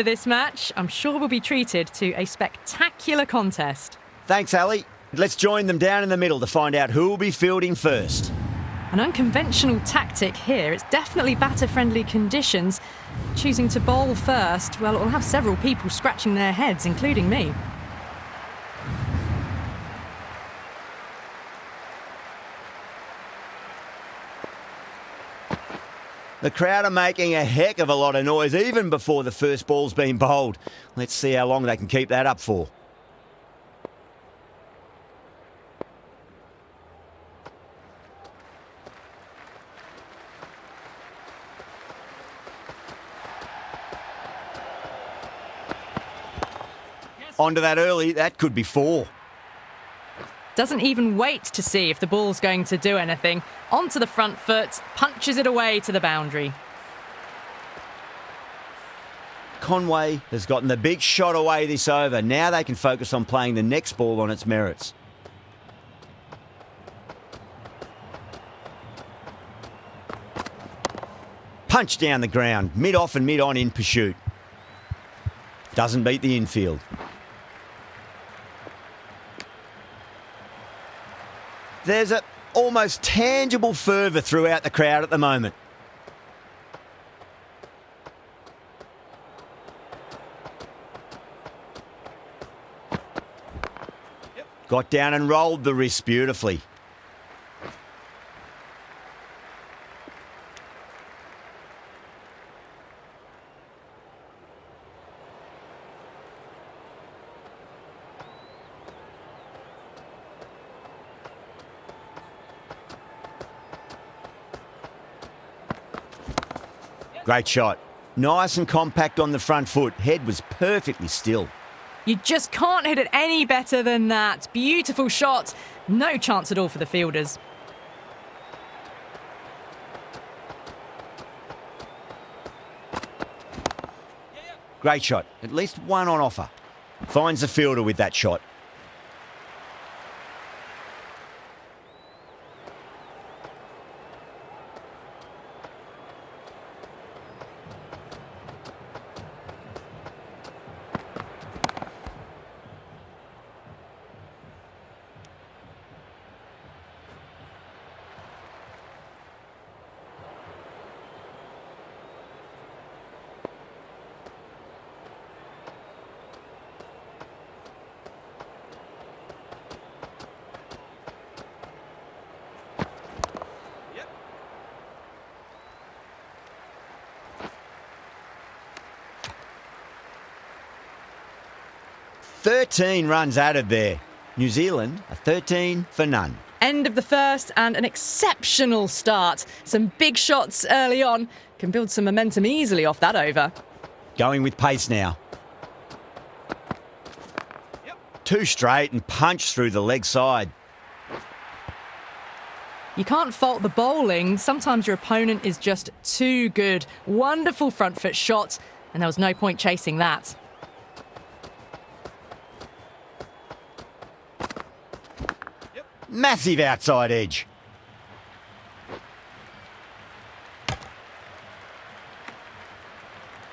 for this match. I'm sure we'll be treated to a spectacular contest. Thanks, Ali. Let's join them down in the middle to find out who will be fielding first. An unconventional tactic here. It's definitely batter-friendly conditions. Choosing to bowl first, well, it will have several people scratching their heads, including me. The crowd are making a heck of a lot of noise even before the first ball's been bowled. Let's see how long they can keep that up for. Onto that early, that could be 4. Doesn't even wait to see if the ball's going to do anything. Onto the front foot, punches it away to the boundary. Conway has gotten the big shot away this over. Now they can focus on playing the next ball on its merits. Punch down the ground, mid-off and mid-on in pursuit. Doesn't beat the infield. There's an almost tangible fervour throughout the crowd at the moment. Got down and rolled the wrist beautifully. Great shot. Nice and compact on the front foot. Head was perfectly still. You just can't hit it any better than that. Beautiful shot. No chance at all for the fielders. Great shot. At least one on offer. Finds the fielder with that shot. "13 runs added there. New Zealand, a 13 for none." End of the first and an exceptional start. Some big shots early on. Can build some momentum easily off that over. Going with pace now. Two straight and punch through the leg side. You can't fault the bowling. Sometimes your opponent is just too good. Wonderful front foot shot, and there was no point chasing that. Massive outside edge.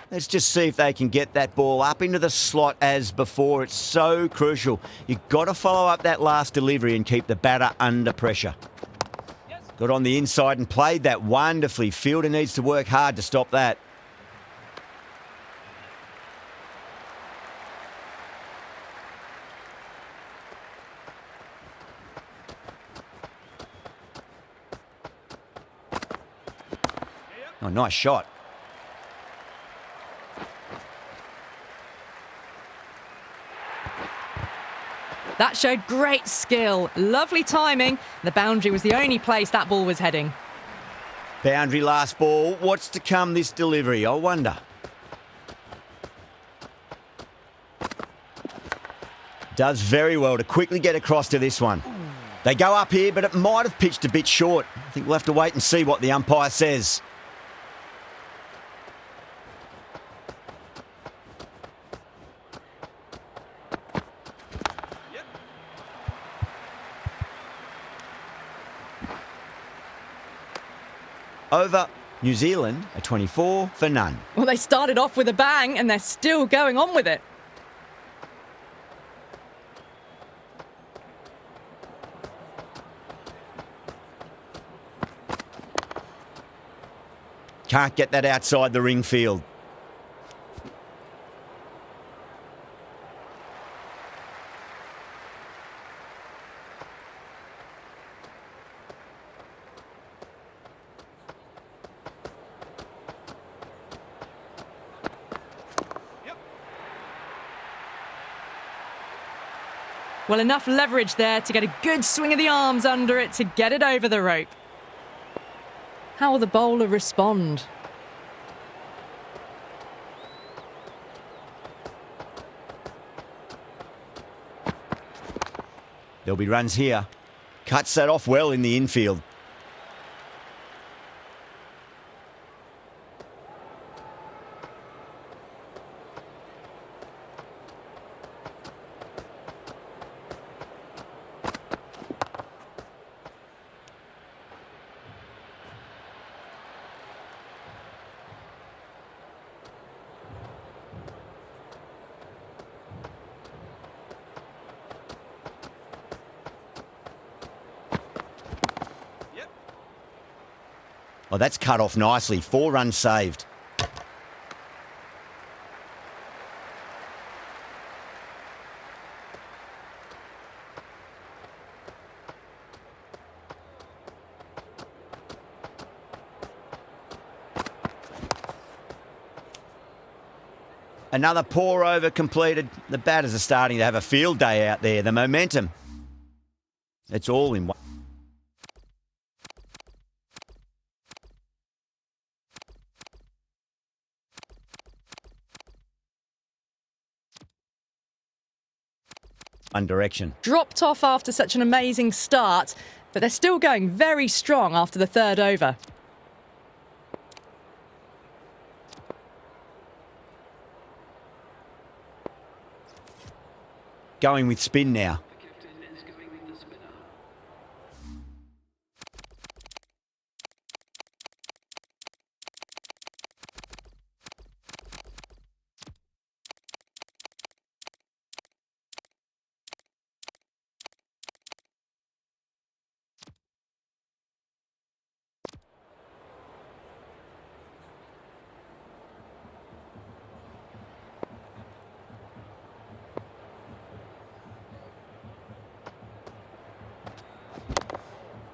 Let's just see if they can get that ball up into the slot as before. It's so crucial. You've got to follow up that last delivery and keep the batter under pressure. Got on the inside and played that wonderfully. Fielder needs to work hard to stop that. Oh, nice shot. That showed great skill. Lovely timing. The boundary was the only place that ball was heading. Boundary last ball. What's to come this delivery, I wonder. Does very well to quickly get across to this one. They go up here, but it might have pitched a bit short. I think we'll have to wait and see what the umpire says. Over New Zealand are 24 for none. Well, they started off with a bang and they're still going on with it. Can't get that outside the ring field. Well, enough leverage there to get a good swing of the arms under it to get it over the rope. How will the bowler respond? There'll be runs here. Cuts that off well in the infield. Oh, that's cut off nicely. 4 runs saved. Another pour over completed. The batters are starting to have a field day out there. The momentum. It's all in one. Direction. Dropped off after such an amazing start, but they're still going very strong after the third over. Going with spin now.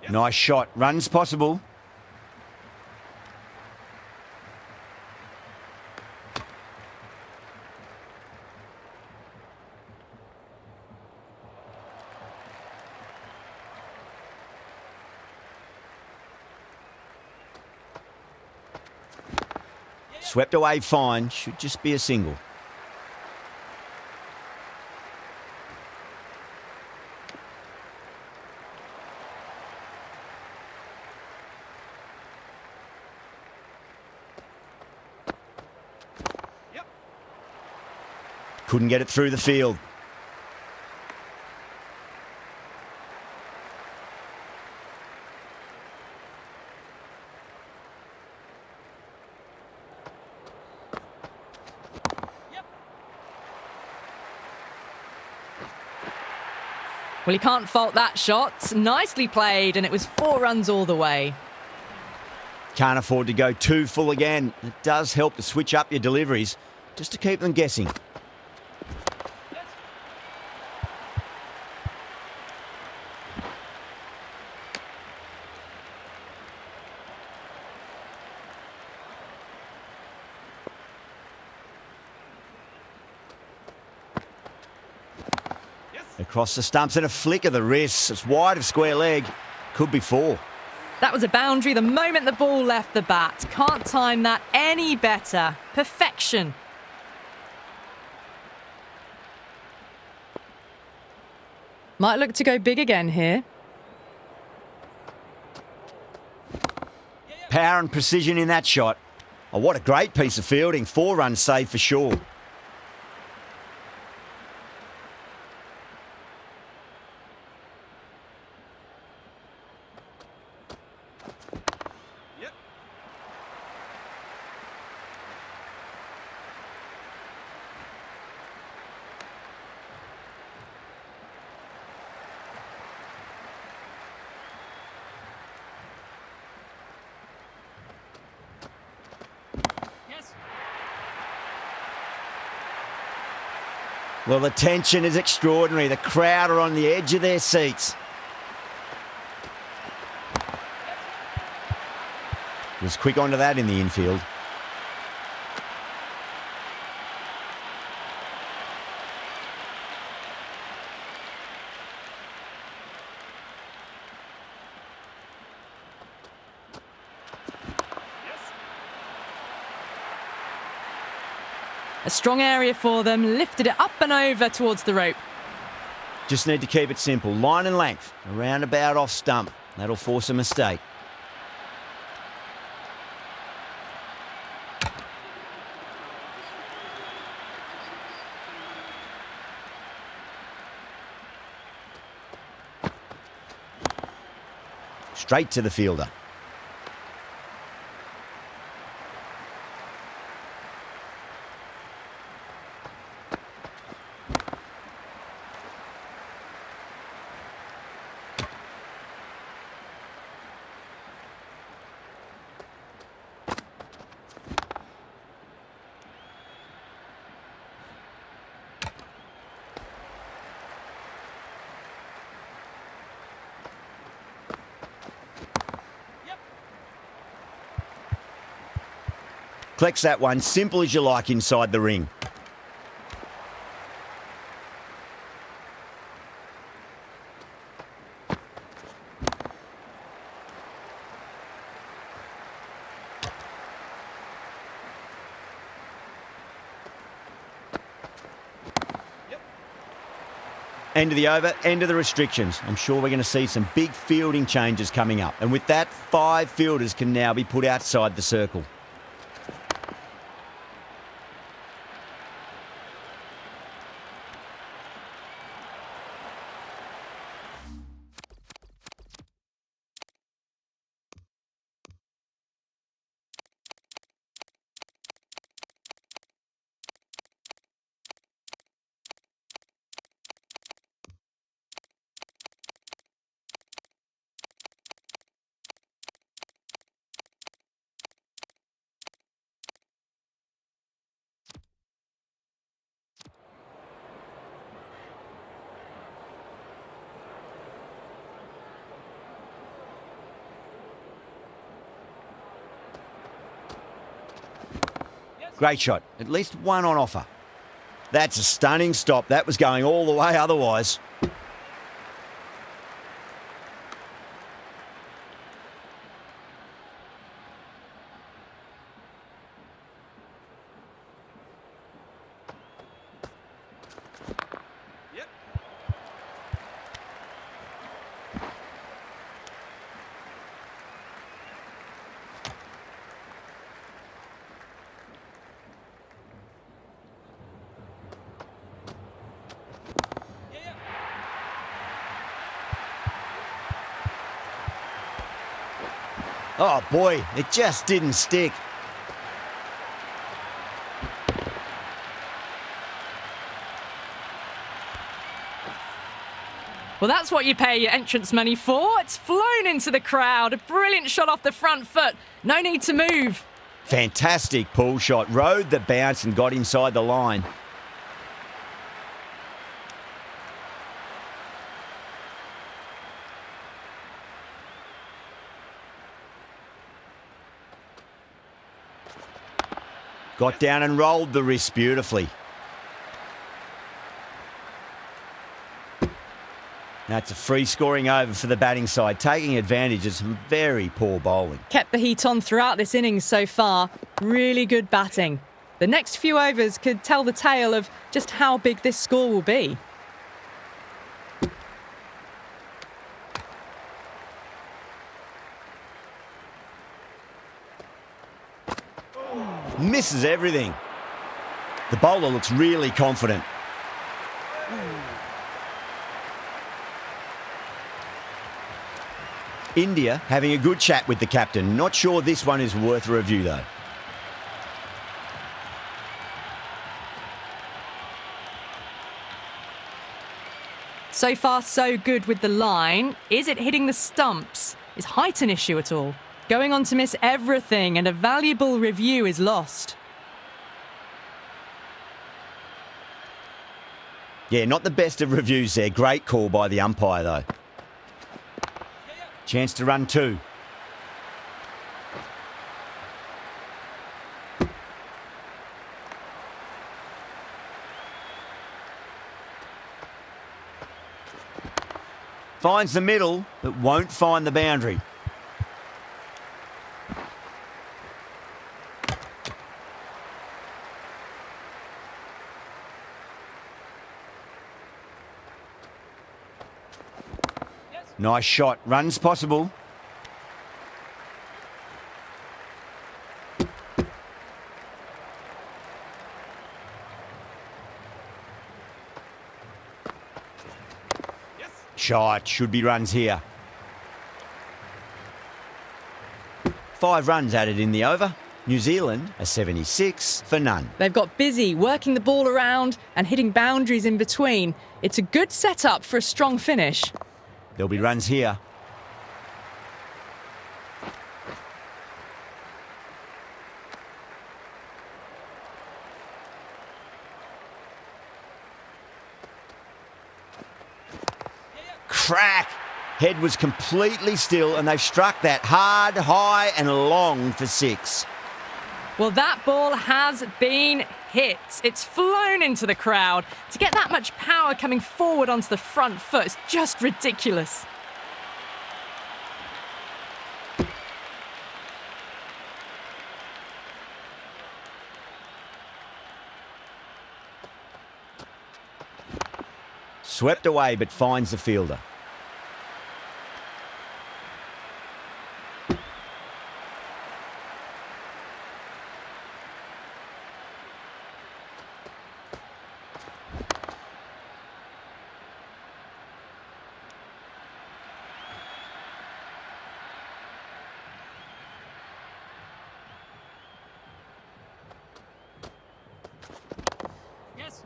Nice shot. Runs possible. Swept away fine. Should just be a single. Couldn't get it through the field. Well, you can't fault that shot. Nicely played, and it was 4 runs all the way. Can't afford to go too full again. It does help to switch up your deliveries, just to keep them guessing. Across the stumps and a flick of the wrist. It's wide of square leg. Could be 4. That was a boundary the moment the ball left the bat. Can't time that any better. Perfection. Might look to go big again here. Power and precision in that shot. Oh, what a great piece of fielding. 4 runs saved for sure. Well, the tension is extraordinary. The crowd are on the edge of their seats. Was quick onto that in the infield. A strong area for them, lifted it up and over towards the rope. Just need to keep it simple. Line and length, around about off stump. That'll force a mistake. Straight to the fielder. Collects that one, simple as you like inside the ring. End of the over, end of the restrictions. I'm sure we're going to see some big fielding changes coming up. And with that, 5 fielders can now be put outside the circle. Great shot. At least one on offer. That's a stunning stop. That was going all the way otherwise. Oh boy, it just didn't stick. Well, that's what you pay your entrance money for. It's flown into the crowd. A brilliant shot off the front foot. No need to move. Fantastic pull shot. Rode the bounce and got inside the line. Got down and rolled the wrist beautifully. That's a free scoring over for the batting side, taking advantage of some very poor bowling. Kept the heat on throughout this innings so far. Really good batting. The next few overs could tell the tale of just how big this score will be. Misses everything. The bowler looks really confident. India having a good chat with the captain. Not sure this one is worth a review though. So far, so good with the line. Is it hitting the stumps? Is height an issue at all? Going on to miss everything, and a valuable review is lost. Yeah, not the best of reviews there. Great call by the umpire, though. Chance to run two. Finds the middle, but won't find the boundary. Nice shot. Runs possible. Shot. Should be runs here. 5 runs added in the over. New Zealand a 76 for none. They've got busy working the ball around and hitting boundaries in between. It's a good setup for a strong finish. There'll be runs here. Crack! Head was completely still and they've struck that hard, high and long for 6. Well, that ball has been hit. It's flown into the crowd. To get that much power coming forward onto the front foot is just ridiculous. Swept away but finds the fielder.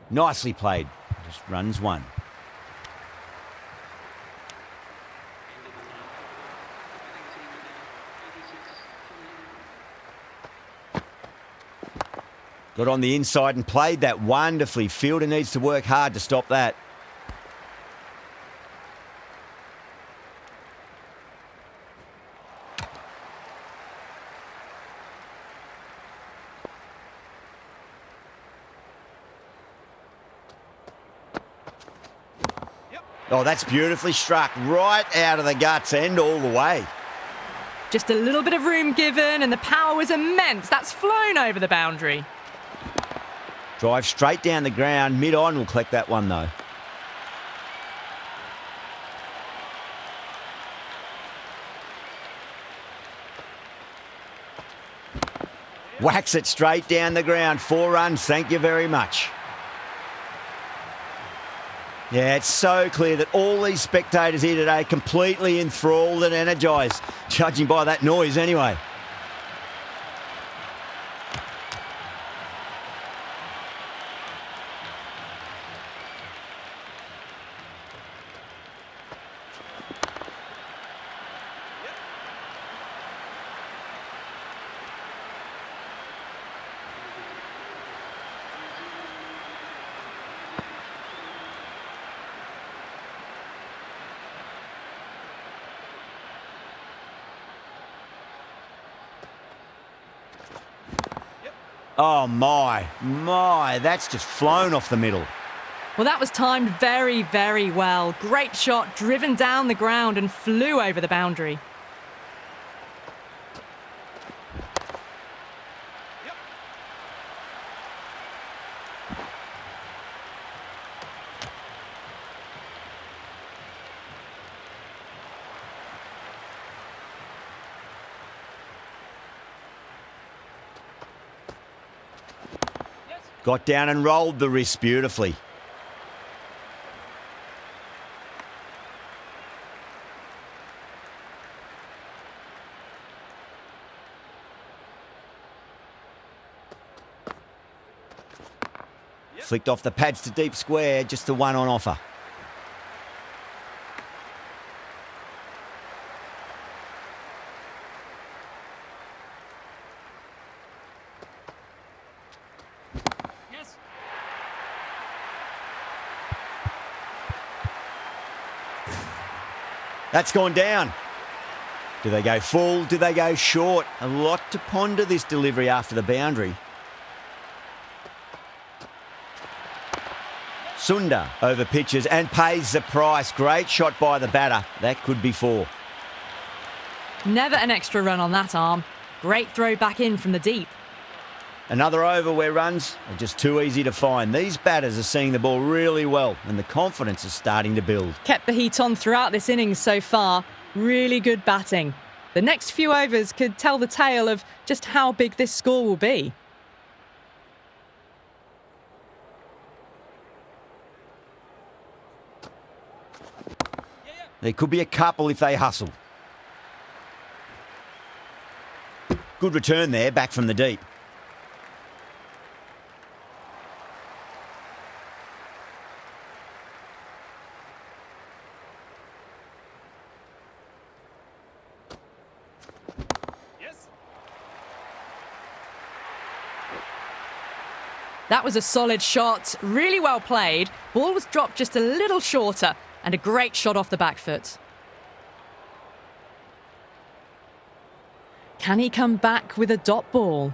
Nicely played. Just runs one. Got on the inside and played that wonderfully. Fielder needs to work hard to stop that. Oh, that's beautifully struck. Right out of the guts end all the way. Just a little bit of room given and the power was immense. That's flown over the boundary. Drive straight down the ground. Mid-on will collect that one, though. Whacks it straight down the ground. 4 runs. Thank you very much. Yeah, it's so clear that all these spectators here today completely enthralled and energised, judging by that noise anyway. Oh, my, that's just flown off the middle. Well, that was timed very, very well. Great shot, driven down the ground and flew over the boundary. Got down and rolled the wrist beautifully. Flicked off the pads to deep square, just the one on offer. That's gone down. Do they go full? Do they go short? A lot to ponder this delivery after the boundary. Sunda over pitches and pays the price. Great shot by the batter. That could be 4. Never an extra run on that arm. Great throw back in from the deep. Another over where runs are just too easy to find. These batters are seeing the ball really well and the confidence is starting to build. Kept the heat on throughout this innings so far. Really good batting. The next few overs could tell the tale of just how big this score will be. There could be a couple if they hustle. Good return there, back from the deep. That was a solid shot, really well played. Ball was dropped just a little shorter and a great shot off the back foot. Can he come back with a dot ball?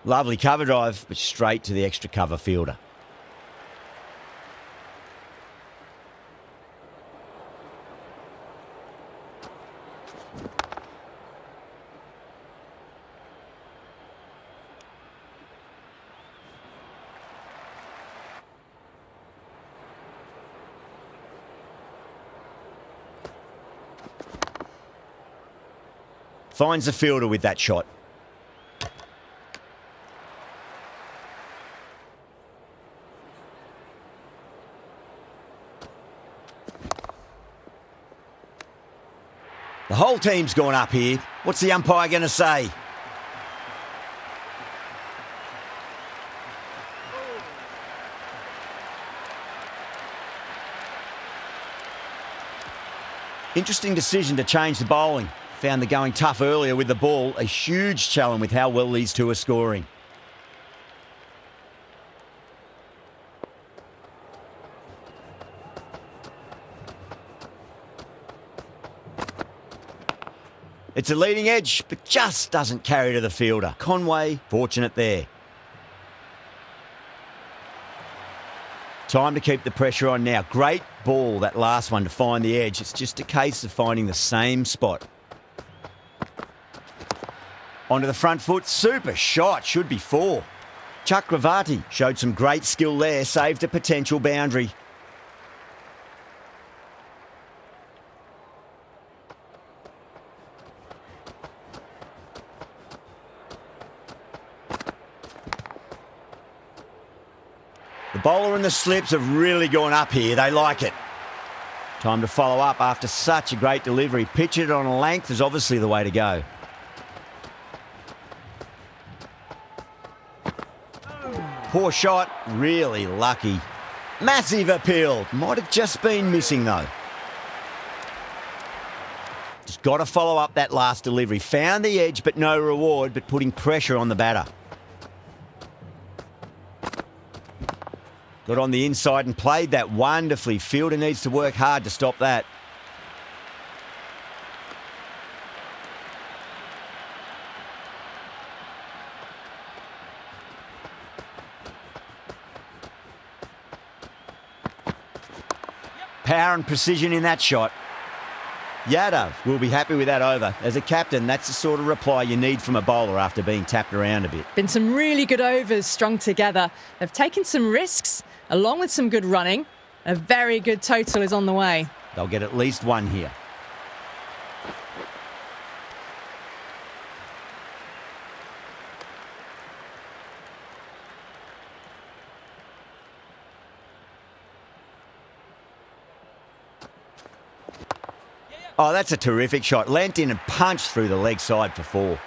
Lovely cover drive, but straight to the extra cover fielder. Finds the fielder with that shot. The whole team's gone up here. What's the umpire going to say? Interesting decision to change the bowling. Found the going tough earlier with the ball. A huge challenge with how well these two are scoring. It's a leading edge, but just doesn't carry to the fielder. Conway, fortunate there. Time to keep the pressure on now. Great ball, that last one, to find the edge. It's just a case of finding the same spot. Onto the front foot, super shot, should be 4. Chakravarti showed some great skill there, saved a potential boundary. The bowler and the slips have really gone up here, they like it. Time to follow up after such a great delivery. Pitch it on a length is obviously the way to go. Poor shot, really lucky. Massive appeal. Might have just been missing though. Just got to follow up that last delivery. Found the edge but no reward, but putting pressure on the batter. Got on the inside and played that wonderfully. Fielder needs to work hard to stop that. Power and precision in that shot. Yadav will be happy with that over. As a captain, that's the sort of reply you need from a bowler after being tapped around a bit. Been some really good overs strung together. They've taken some risks, along with some good running. A very good total is on the way. They'll get at least 1 here. Oh, that's a terrific shot. Leant in and punched through the leg side for 4.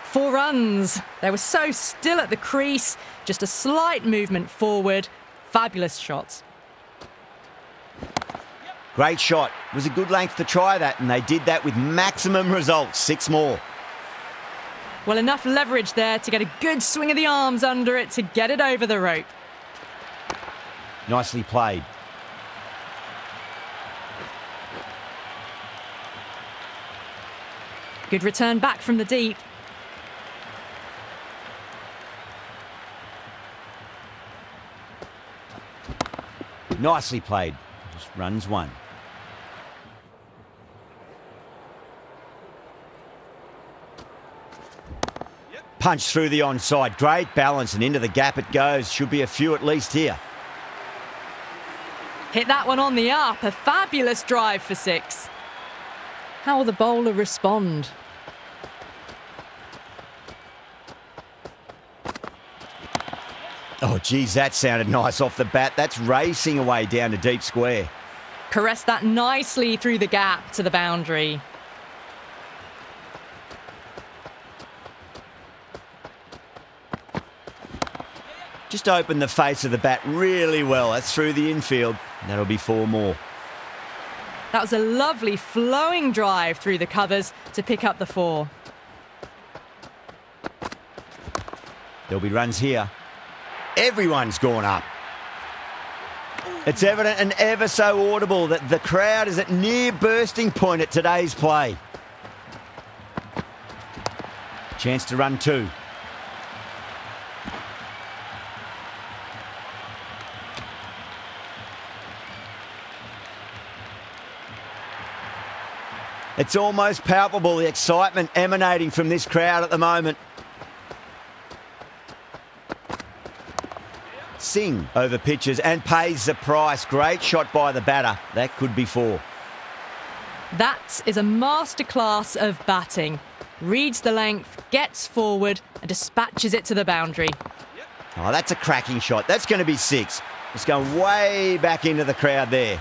4 runs. They were so still at the crease. Just a slight movement forward. Fabulous shots. Great shot. It was a good length to try that, and they did that with maximum results. 6 more. Well, enough leverage there to get a good swing of the arms under it to get it over the rope. Nicely played. Good return back from the deep. Nicely played. Just runs one. Punch through the onside. Great balance and into the gap it goes. Should be a few at least here. Hit that one on the up. A fabulous drive for 6. How will the bowler respond? Oh, geez, that sounded nice off the bat. That's racing away down to deep square. Caressed that nicely through the gap to the boundary. Just opened the face of the bat really well. That's through the infield. That'll be 4 more. That was a lovely flowing drive through the covers to pick up the 4. There'll be runs here. Everyone's gone up. It's evident and ever so audible that the crowd is at near bursting point at today's play. Chance to run 2. It's almost palpable, the excitement emanating from this crowd at the moment. Singh over pitches and pays the price. Great shot by the batter. That could be 4. That is a masterclass of batting. Reads the length, gets forward and dispatches it to the boundary. Oh, that's a cracking shot. That's going to be 6. It's going way back into the crowd there.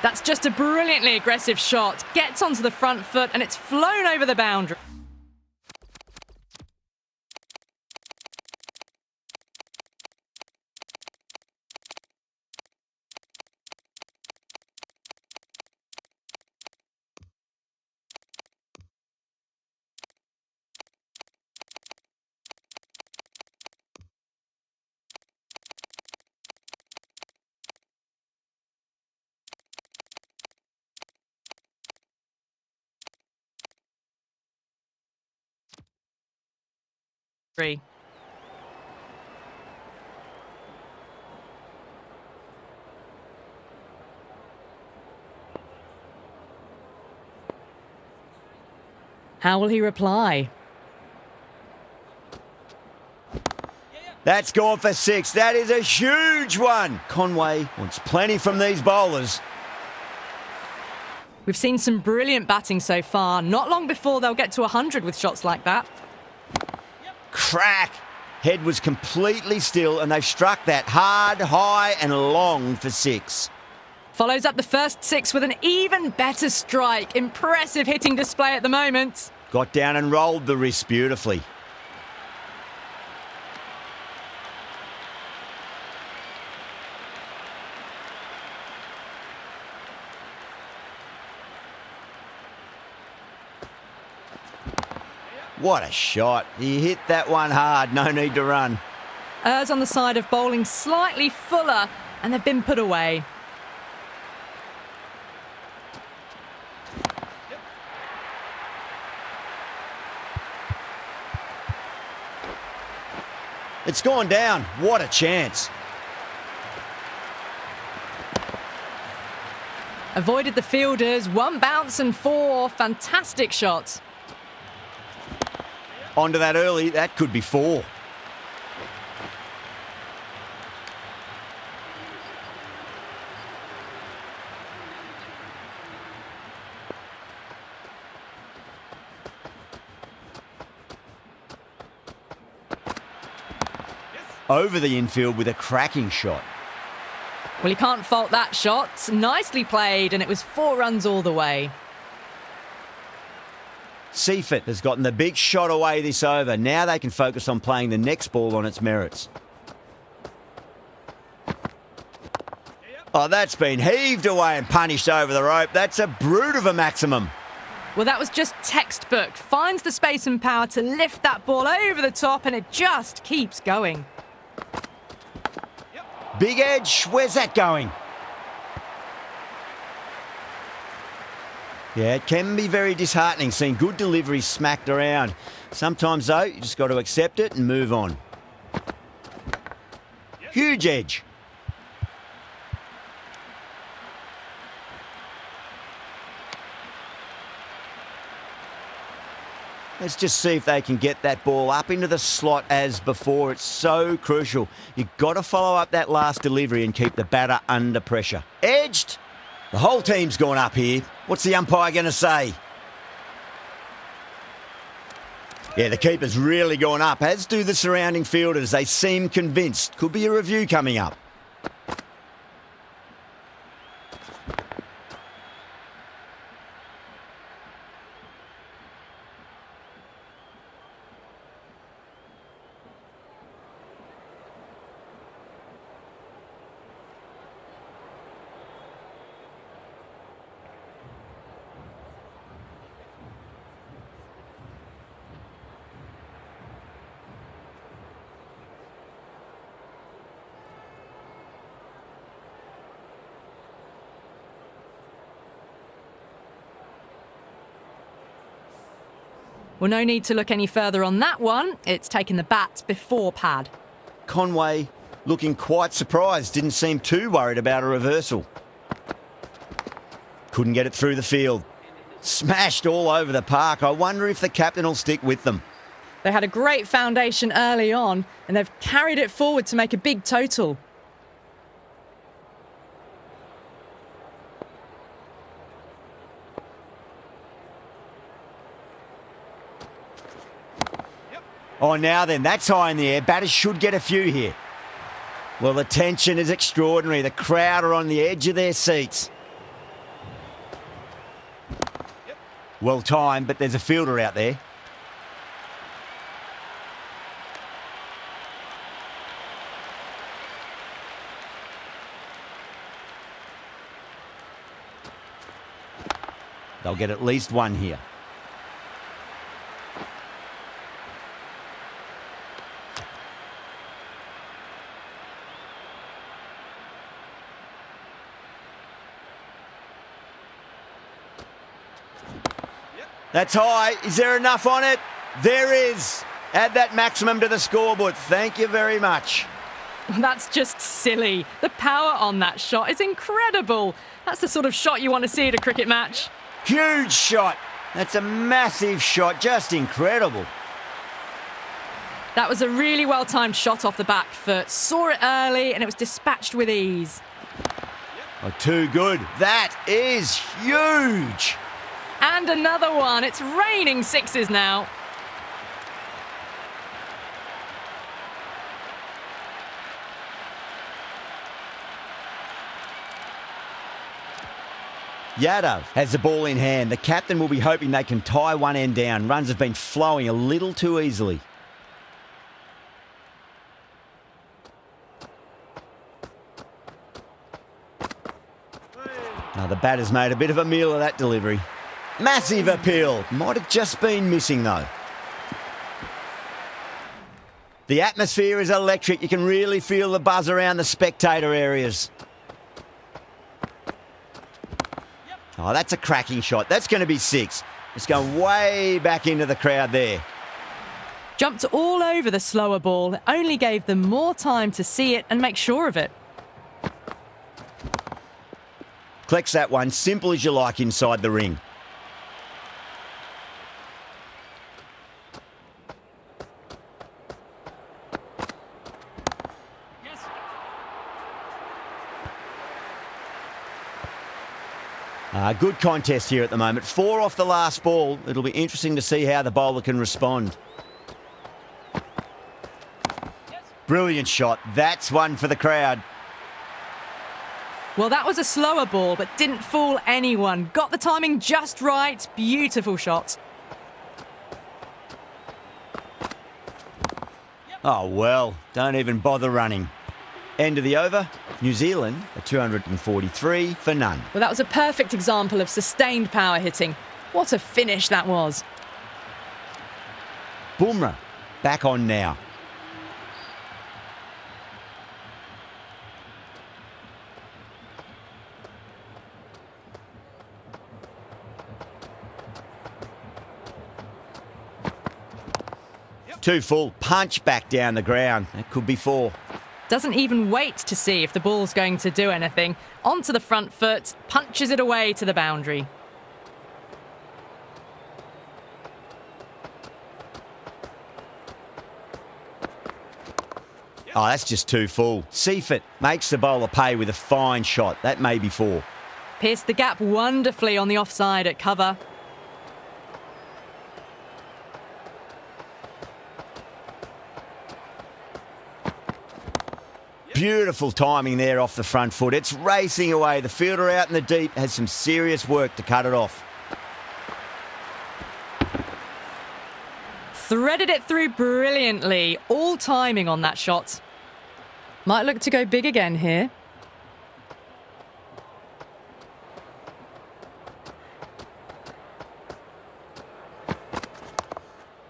That's just a brilliantly aggressive shot. Gets onto the front foot and it's flown over the boundary. How will he reply? That's gone for 6. That is a huge one. Conway wants plenty from these bowlers. We've seen some brilliant batting so far. Not long before they'll get to 100 with shots like that. Crack. Head was completely still and they've struck that hard, high and long for 6. Follows up the first 6 with an even better strike. Impressive hitting display at the moment. Got down and rolled the wrist beautifully. What a shot. He hit that one hard. No need to run. Errs on the side of bowling slightly fuller and they've been put away. It's gone down. What a chance. Avoided the fielders. 1 bounce and 4. Fantastic shots. Onto that early. That could be 4. Over the infield with a cracking shot. Well, you can't fault that shot. Nicely played, and it was 4 runs all the way. Seifert has gotten the big shot away this over. Now they can focus on playing the next ball on its merits. Oh, that's been heaved away and punished over the rope. That's a brute of a maximum. Well, that was just textbook. Finds the space and power to lift that ball over the top, and it just keeps going. Big edge. Where's that going? Yeah, it can be very disheartening seeing good deliveries smacked around. Sometimes, though, you just got to accept it and move on. Huge edge. Let's just see if they can get that ball up into the slot as before. It's so crucial. You've got to follow up that last delivery and keep the batter under pressure. Edged. The whole team's gone up here. What's the umpire going to say? Yeah, the keeper's really gone up, as do the surrounding fielders. They seem convinced. Could be a review coming up. Well, no need to look any further on that one. It's taken the bat before pad. Conway looking quite surprised, didn't seem too worried about a reversal. Couldn't get it through the field. Smashed all over the park. I wonder if the captain will stick with them. They had a great foundation early on, and they've carried it forward to make a big total. Oh, now then, that's high in the air. Batters should get a few here. Well, the tension is extraordinary. The crowd are on the edge of their seats. Well timed, but there's a fielder out there. They'll get at least one here. That's high. Is there enough on it? There is. Add that maximum to the scoreboard. Thank you very much. That's just silly. The power on that shot is incredible. That's the sort of shot you want to see at a cricket match. Huge shot. That's a massive shot. Just incredible. That was a really well-timed shot off the back foot. Saw it early and it was dispatched with ease. Oh, too good. That is huge. And another one. It's raining sixes now. Yadav has the ball in hand. The captain will be hoping they can tie one end down. Runs have been flowing a little too easily. Now the batter's made a bit of a meal of that delivery. Massive appeal. Might have just been missing though. The atmosphere is electric. You can really feel the buzz around the spectator areas. Oh, that's a cracking shot. That's going to be six. It's going way back into the crowd there. Jumped all over the slower ball. It only gave them more time to see it and make sure of it. Collects that one, simple as you like inside the ring. Good contest here at the moment. 4 off the last ball. It'll be interesting to see how the bowler can respond. Brilliant shot. That's one for the crowd. Well, that was a slower ball, but didn't fool anyone. Got the timing just right. Beautiful shot. Oh, well, don't even bother running. End of the over. New Zealand, a 243 for none. Well, that was a perfect example of sustained power hitting. What a finish that was. Bumrah, back on now. Too full, punch back down the ground. That could be 4. Doesn't even wait to see if the ball's going to do anything. Onto the front foot, punches it away to the boundary. Oh, that's just too full. Seifert makes the bowler pay with a fine shot. That may be 4. Pierced the gap wonderfully on the offside at cover. Beautiful timing there off the front foot. It's racing away. The fielder out in the deep has some serious work to cut it off. Threaded it through brilliantly. All timing on that shot. Might look to go big again here.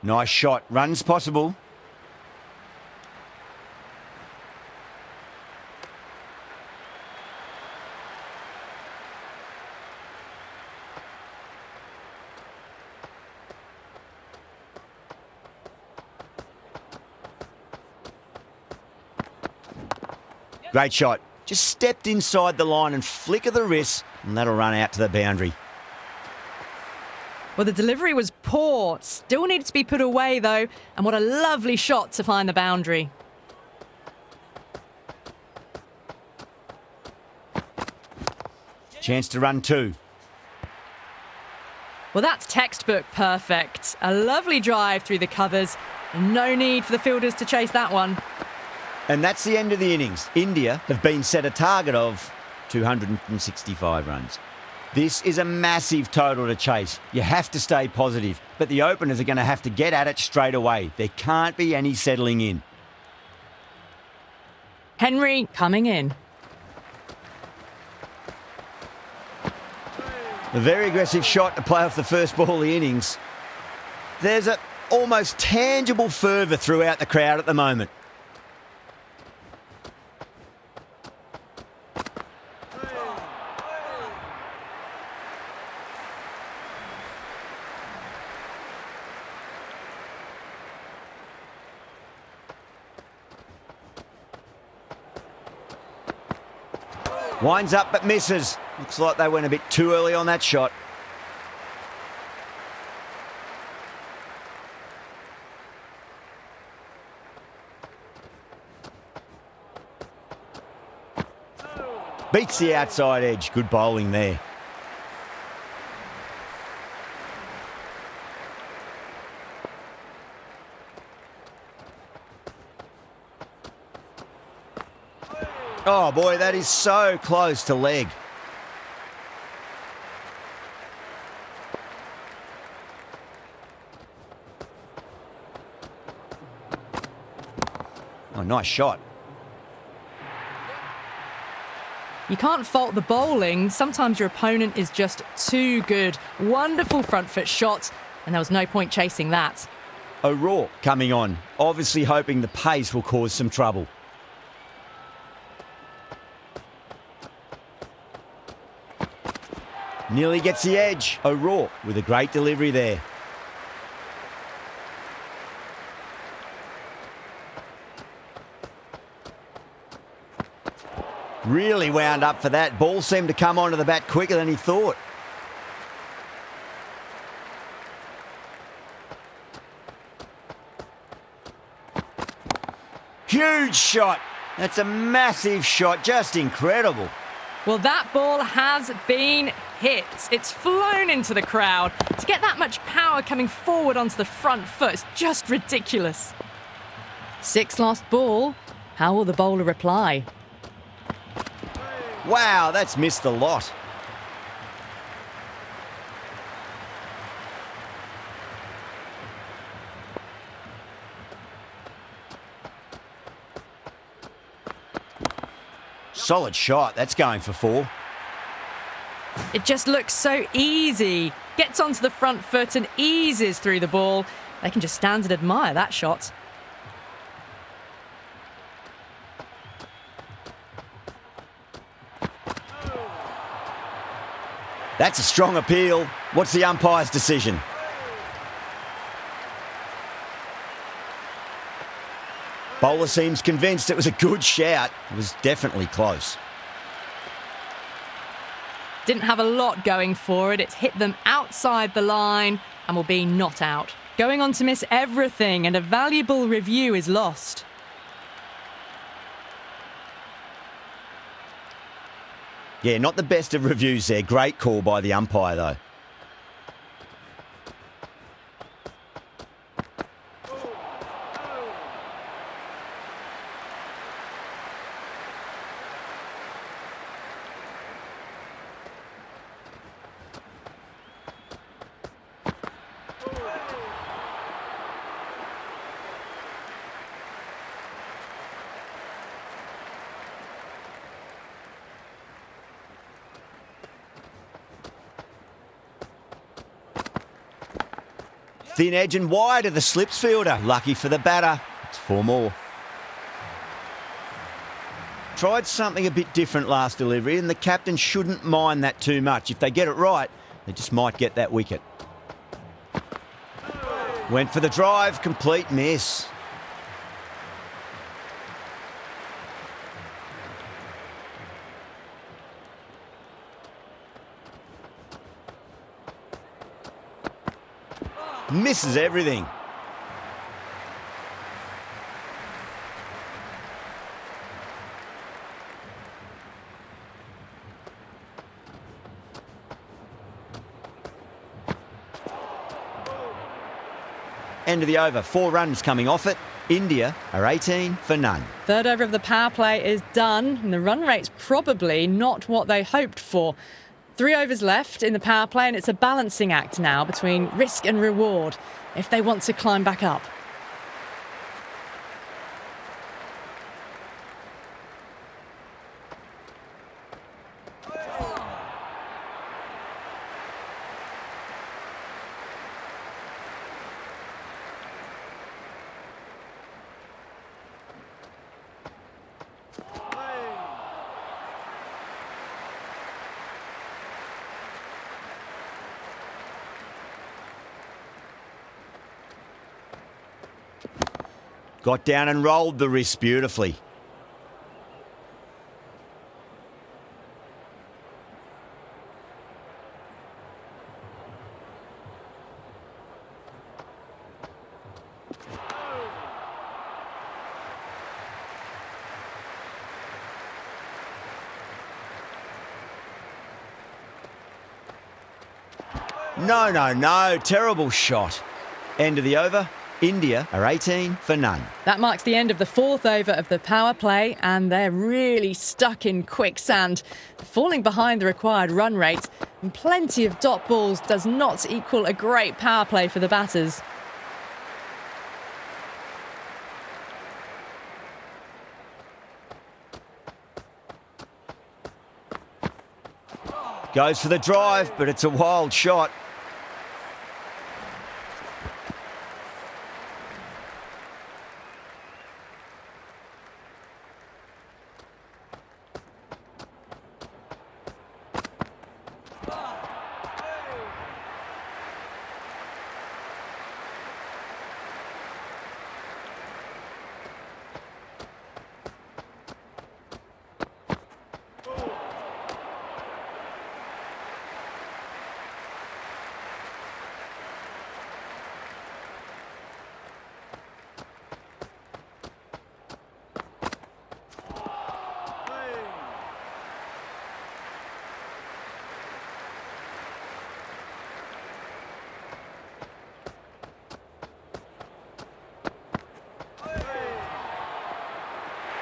Nice shot. Runs possible. Great shot. Just stepped inside the line and flick of the wrist, and that'll run out to the boundary. Well, the delivery was poor. Still needed to be put away, though. And what a lovely shot to find the boundary. Chance to run 2. Well, that's textbook perfect. A lovely drive through the covers. No need for the fielders to chase that one. And that's the end of the innings. India have been set a target of 265 runs. This is a massive total to chase. You have to stay positive, but the openers are going to have to get at it straight away. There can't be any settling in. Henry coming in. A very aggressive shot to play off the first ball of the innings. There's a almost tangible fervour throughout the crowd at the moment. Winds up but misses. Looks like they went a bit too early on that shot. Beats the outside edge. Good bowling there. Oh boy, that is so close to leg. Oh, nice shot. You can't fault the bowling. Sometimes your opponent is just too good. Wonderful front foot shot, and there was no point chasing that. O'Rourke coming on, obviously hoping the pace will cause some trouble. Nearly gets the edge. O'Rourke with a great delivery there. Really wound up for that. Ball seemed to come onto the bat quicker than he thought. Huge shot. That's a massive shot. Just incredible. Well, that ball has been hit. It's flown into the crowd. To get that much power coming forward onto the front foot is just ridiculous. 6 lost ball. How will the bowler reply? Wow, that's missed a lot. Solid shot. That's going for 4. It just looks so easy. Gets onto the front foot and eases through the ball. They can just stand and admire that shot. That's a strong appeal. What's the umpire's decision? Bowler seems convinced it was a good shout. It was definitely close. Didn't have a lot going for it. It's hit them outside the line and will be not out. Going on to miss everything, and a valuable review is lost. Yeah, not the best of reviews there. Great call by the umpire, though. Thin edge and wide of the slips fielder. Lucky for the batter. It's 4 more. Tried something a bit different last delivery, and the captain shouldn't mind that too much. If they get it right, they just might get that wicket. Went for the drive. Complete miss. Misses everything. End of the over. 4 runs coming off it. India are 18 for none. Third over of the power play is done, and the run rate's probably not what they hoped for. 3 overs left in the power play, and it's a balancing act now between risk and reward if they want to climb back up. Got down and rolled the wrist beautifully. No. Terrible shot. End of the over. India are 18 for none. That marks the end of the 4th over of the power play, and they're really stuck in quicksand, falling behind the required run rate. And plenty of dot balls does not equal a great power play for the batters. Goes for the drive, but it's a wild shot.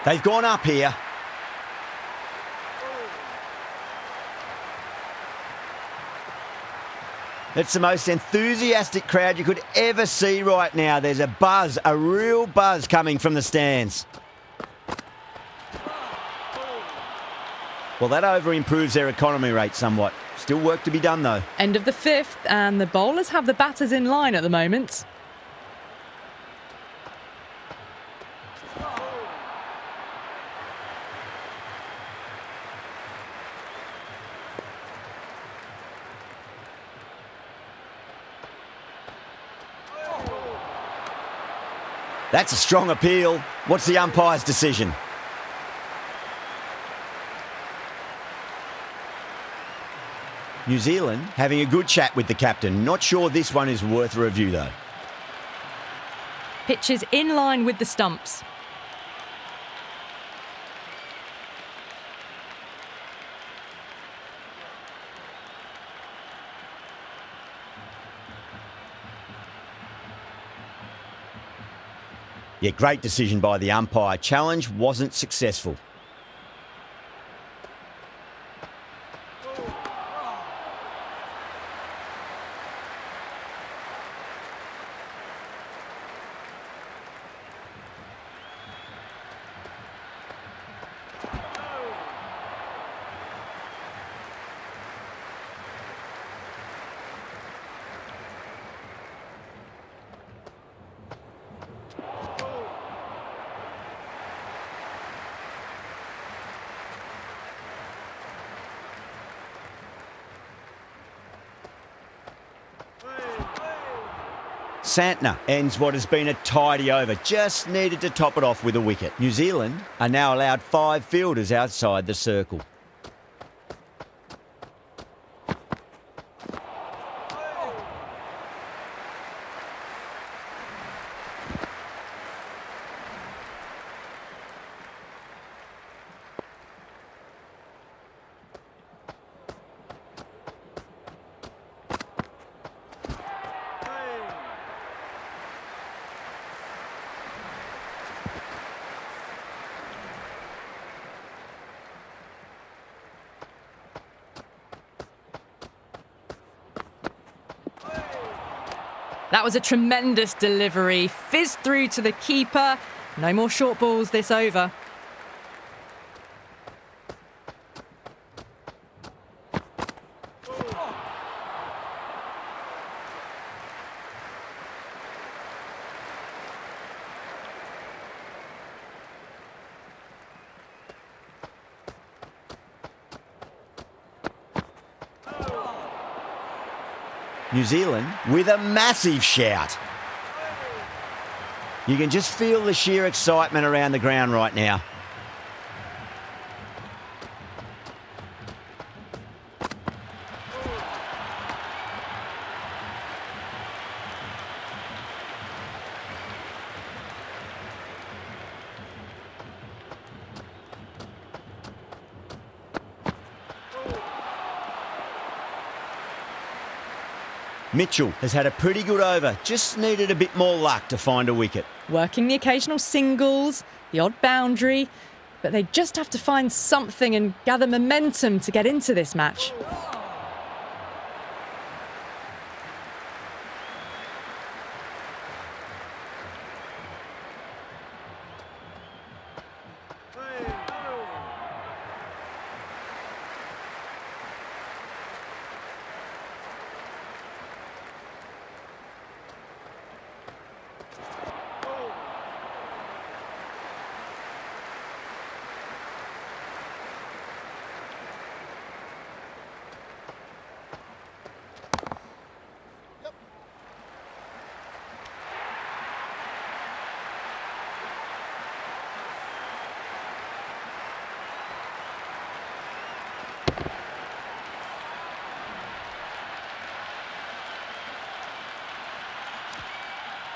They've gone up here. It's the most enthusiastic crowd you could ever see right now. There's a buzz, a real buzz coming from the stands. Well, that over improves their economy rate somewhat. Still work to be done, though. End of the 5th, and the bowlers have the batters in line at the moment. That's a strong appeal. What's the umpire's decision? New Zealand having a good chat with the captain. Not sure this one is worth a review, though. Pitch is in line with the stumps. Yeah, great decision by the umpire. Challenge wasn't successful. Santner ends what has been a tidy over. Just needed to top it off with a wicket. New Zealand are now allowed 5 fielders outside the circle. That was a tremendous delivery. Fizzed through to the keeper. No more short balls this over. New Zealand with a massive shout. You can just feel the sheer excitement around the ground right now. Mitchell has had a pretty good over, just needed a bit more luck to find a wicket. Working the occasional singles, the odd boundary, but they just have to find something and gather momentum to get into this match.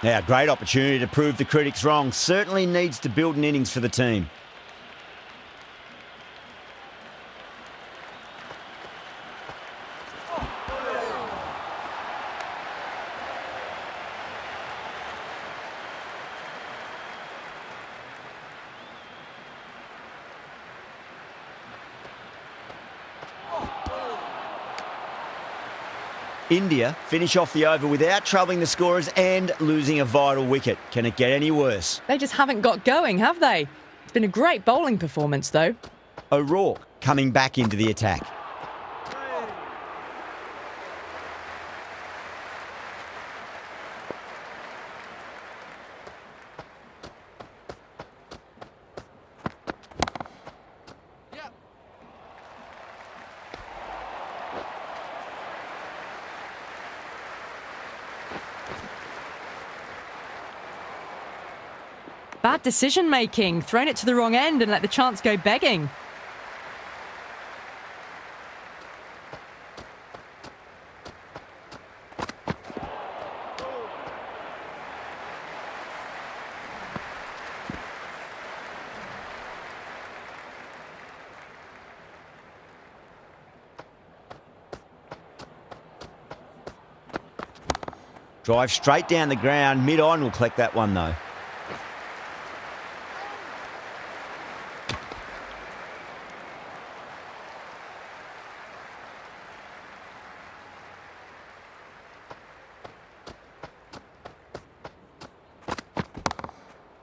Now, great opportunity to prove the critics wrong. Certainly needs to build an innings for the team. India finish off the over without troubling the scorers and losing a vital wicket. Can it get any worse? They just haven't got going, have they? It's been a great bowling performance, though. O'Rourke coming back into the attack. Bad decision making, thrown it to the wrong end and let the chance go begging. Drive straight down the ground. Mid-on will collect that one, though.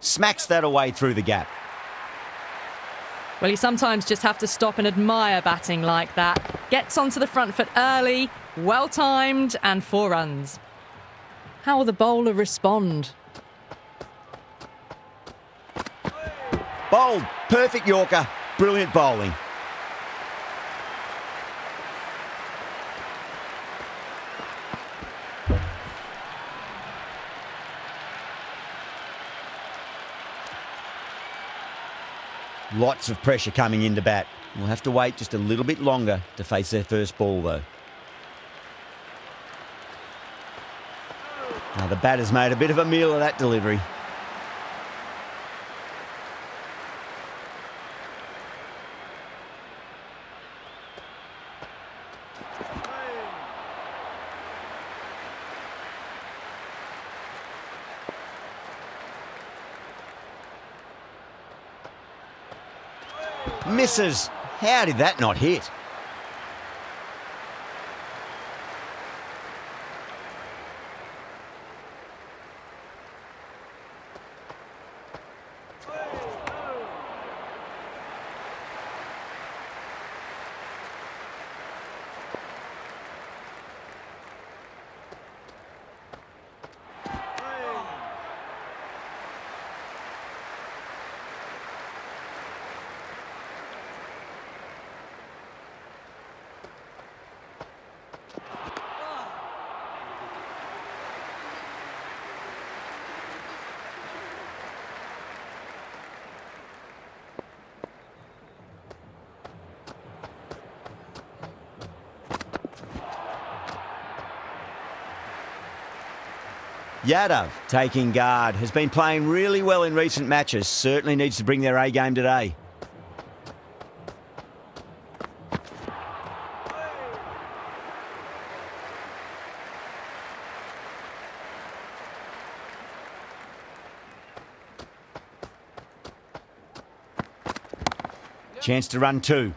Smacks that away through the gap. Well, you sometimes just have to stop and admire batting like that. Gets onto the front foot early, well-timed, and 4 runs. How will the bowler respond? Bowled. Perfect Yorker. Brilliant bowling. Lots of pressure coming into bat. We'll have to wait just a little bit longer to face their first ball, though. Now the batter's made a bit of a meal of that delivery. Misses. How did that not hit? Yadav, taking guard, has been playing really well in recent matches. Certainly needs to bring their A game today. Chance to run 2.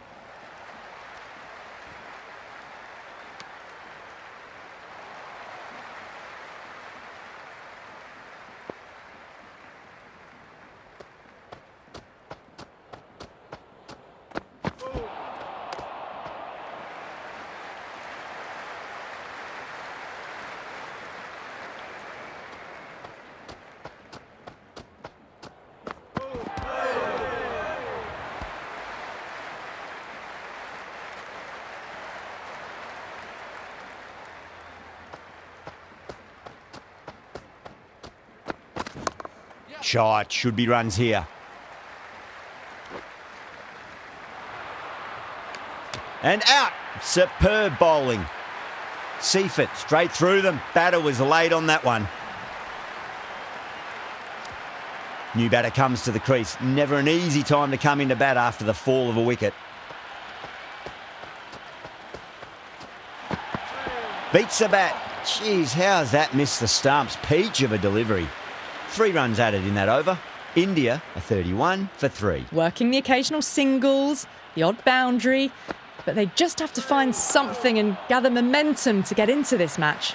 Shot, should be runs here. And out. Superb bowling. Seifert straight through them. Batter was late on that one. New batter comes to the crease. Never an easy time to come into bat after the fall of a wicket. Beats the bat. Jeez, how's that missed the stumps? Peach of a delivery. 3 runs added in that over. India are 31 for 3. Working the occasional singles, the odd boundary, but they just have to find something and gather momentum to get into this match.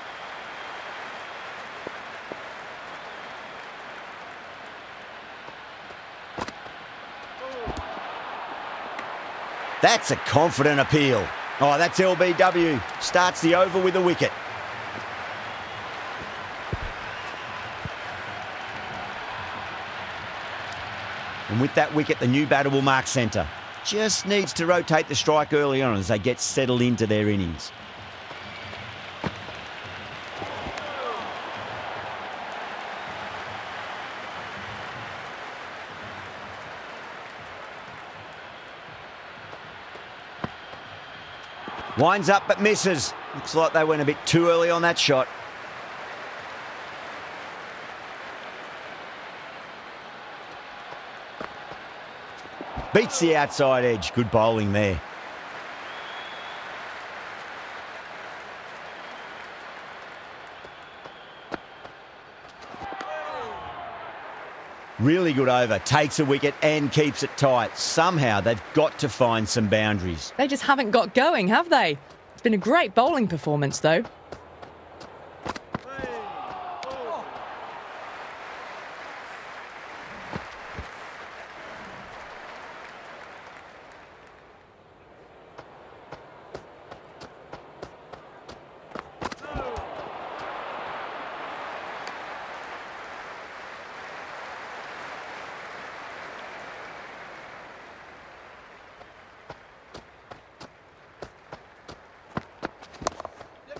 That's a confident appeal. Oh, that's LBW. Starts the over with a wicket. And with that wicket, the new batter will mark centre. Just needs to rotate the strike early on as they get settled into their innings. Winds up but misses. Looks like they went a bit too early on that shot. Beats the outside edge. Good bowling there. Really good over. Takes a wicket and keeps it tight. Somehow they've got to find some boundaries. They just haven't got going, have they? It's been a great bowling performance, though.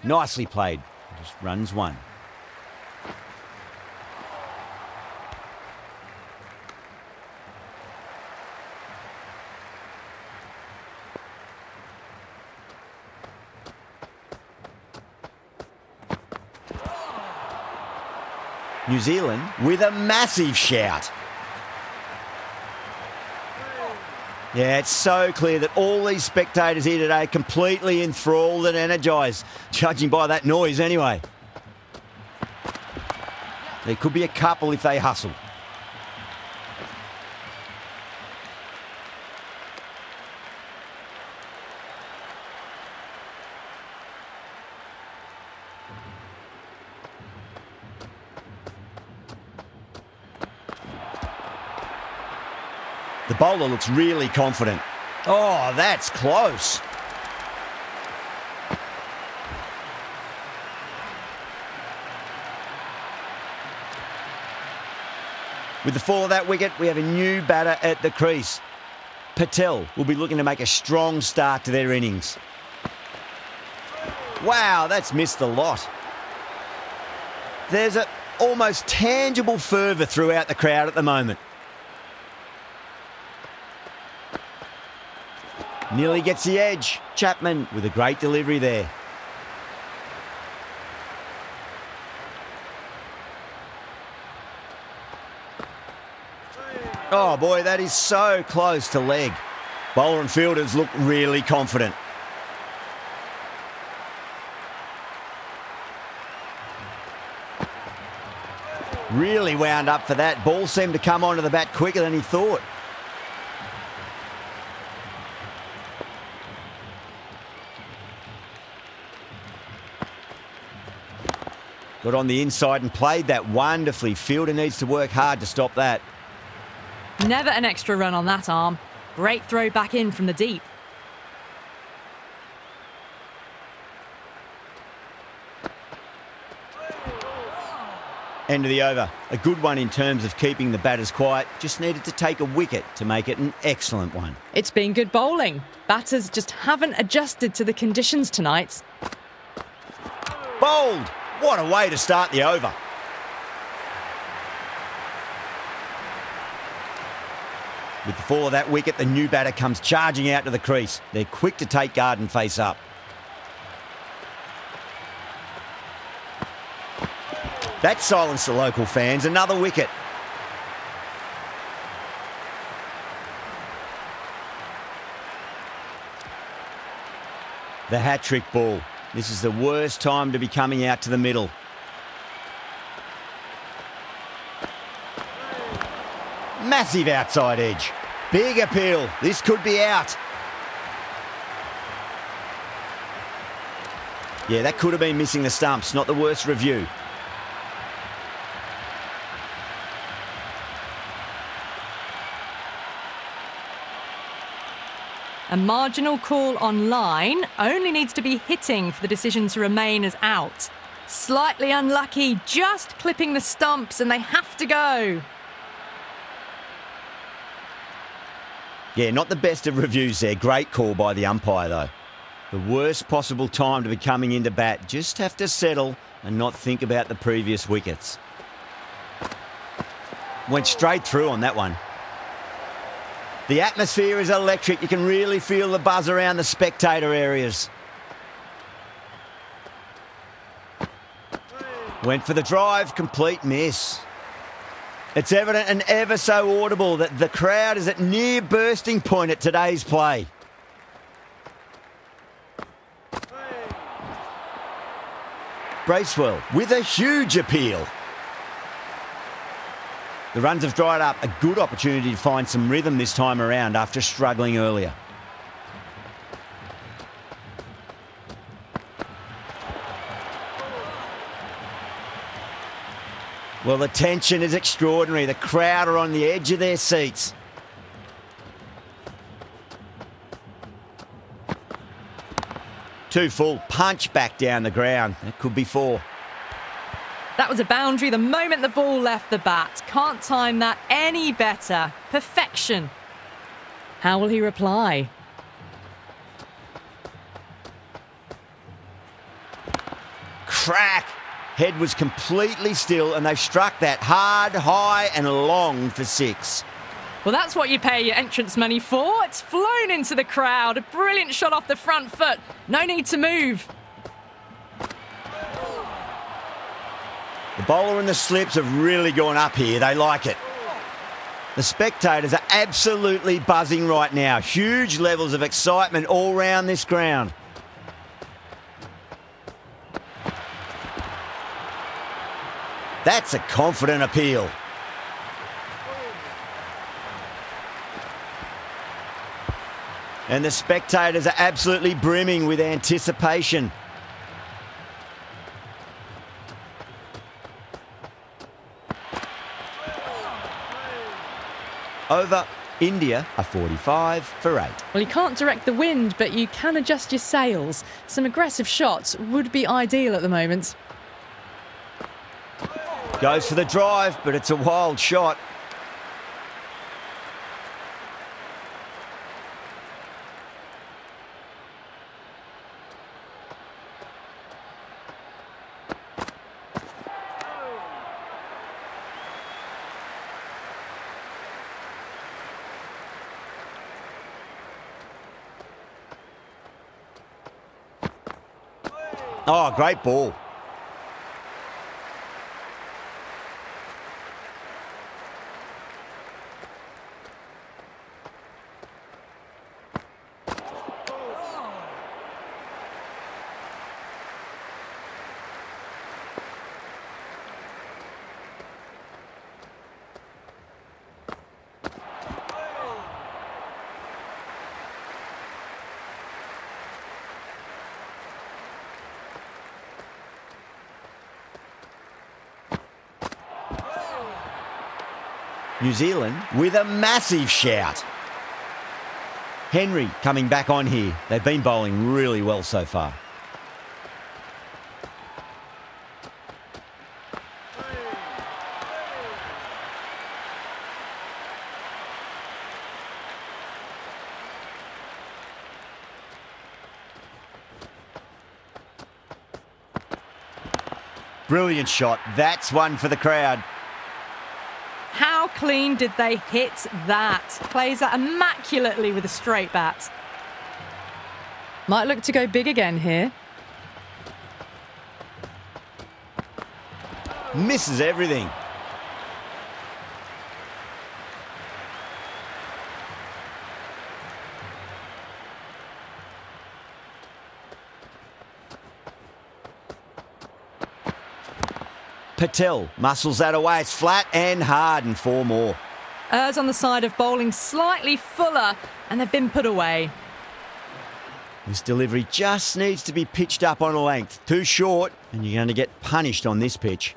Nicely played. Just runs one. New Zealand with a massive shout. Yeah, it's so clear that all these spectators here today are completely enthralled and energised, judging by that noise anyway. There could be a couple if they hustle. The bowler looks really confident. Oh, that's close. With the fall of that wicket, we have a new batter at the crease. Patel will be looking to make a strong start to their innings. Wow, that's missed a lot. There's an almost tangible fervour throughout the crowd at the moment. Nearly gets the edge. Chapman with a great delivery there. Oh boy, that is so close to leg. Bowler and fielders look really confident. Really wound up for that. Ball seemed to come onto the bat quicker than he thought. Got on the inside and played that wonderfully. Fielder needs to work hard to stop that. Never an extra run on that arm. Great throw back in from the deep. End of the over. A good one in terms of keeping the batters quiet. Just needed to take a wicket to make it an excellent one. It's been good bowling. Batters just haven't adjusted to the conditions tonight. Bowled! What a way to start the over. With the fall of that wicket, the new batter comes charging out to the crease. They're quick to take guard and face up. That silenced the local fans. Another wicket. The hat-trick ball. This is the worst time to be coming out to the middle. Massive outside edge. Big appeal. This could be out. Yeah, that could have been missing the stumps. Not the worst review. A marginal call on line only needs to be hitting for the decision to remain as out. Slightly unlucky, just clipping the stumps, and they have to go. Yeah, not the best of reviews there. Great call by the umpire, though. The worst possible time to be coming into bat. Just have to settle and not think about the previous wickets. Went straight through on that one. The atmosphere is electric. You can really feel the buzz around the spectator areas. Went for the drive, complete miss. It's evident and ever so audible that the crowd is at near bursting point at today's play. Bracewell with a huge appeal. The runs have dried up. A good opportunity to find some rhythm this time around after struggling earlier. Well, the tension is extraordinary. The crowd are on the edge of their seats. Too full. Punch back down the ground. That could be 4. That was a boundary the moment the ball left the bat. Can't time that any better. Perfection. How will he reply? Crack. Head was completely still and they've struck that hard, high and long for 6. Well, that's what you pay your entrance money for. It's flown into the crowd. A brilliant shot off the front foot. No need to move. The bowler and the slips have really gone up here. They like it. The spectators are absolutely buzzing right now. Huge levels of excitement all round this ground. That's a confident appeal. And the spectators are absolutely brimming with anticipation. Over, India are 45 for 8. Well, you can't direct the wind, but you can adjust your sails. Some aggressive shots would be ideal at the moment. Goes for the drive, but it's a wild shot. Oh, great ball. New Zealand with a massive shout. Henry coming back on here. They've been bowling really well so far. Brilliant shot. That's one for the crowd. How clean did they hit that? Plays that immaculately with a straight bat. Might look to go big again here. Misses everything. Patel muscles that away. It's flat and hard and 4 more. Errs on the side of bowling slightly fuller, and they've been put away. This delivery just needs to be pitched up on a length. Too short, and you're going to get punished on this pitch.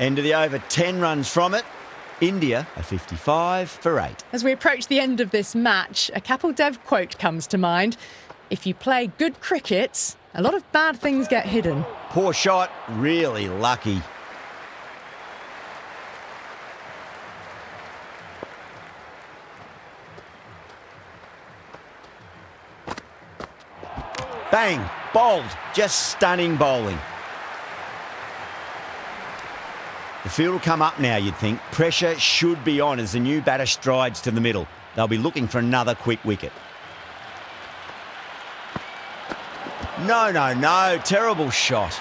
End of the over, 10 runs from it. India are 55 for 8. As we approach the end of this match, a Kapil Dev quote comes to mind. If you play good cricket, a lot of bad things get hidden. Poor shot, really lucky. Bang! Bowled. Just stunning bowling. The field will come up now, you'd think. Pressure should be on as the new batter strides to the middle. They'll be looking for another quick wicket. No. Terrible shot.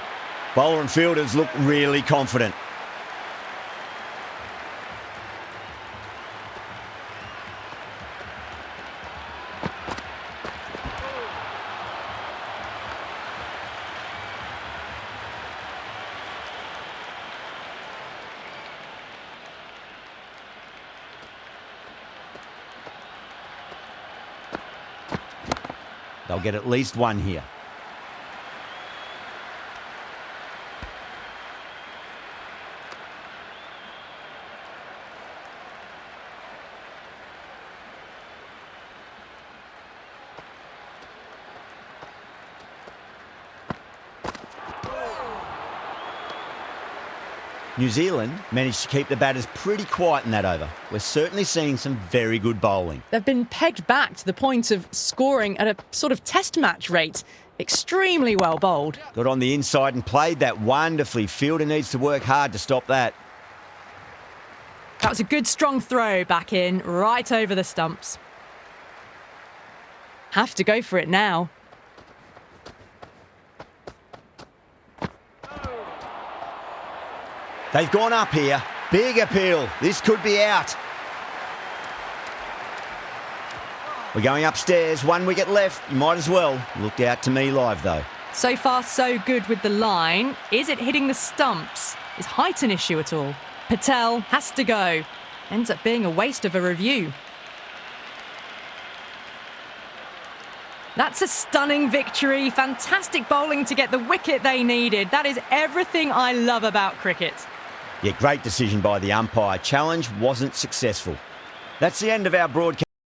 Bowler and fielders look really confident. They'll get at least one here. New Zealand managed to keep the batters pretty quiet in that over. We're certainly seeing some very good bowling. They've been pegged back to the point of scoring at a sort of test match rate. Extremely well bowled. Got on the inside and played that wonderfully. Fielder needs to work hard to stop that. That was a good strong throw back in, right over the stumps. Have to go for it now. They've gone up here. Big appeal. This could be out. We're going upstairs. 1 wicket left. You might as well. Looked out to me live, though. So far, so good with the line. Is it hitting the stumps? Is height an issue at all? Patel has to go. Ends up being a waste of a review. That's a stunning victory. Fantastic bowling to get the wicket they needed. That is everything I love about cricket. Yeah, great decision by the umpire. Challenge wasn't successful. That's the end of our broadcast.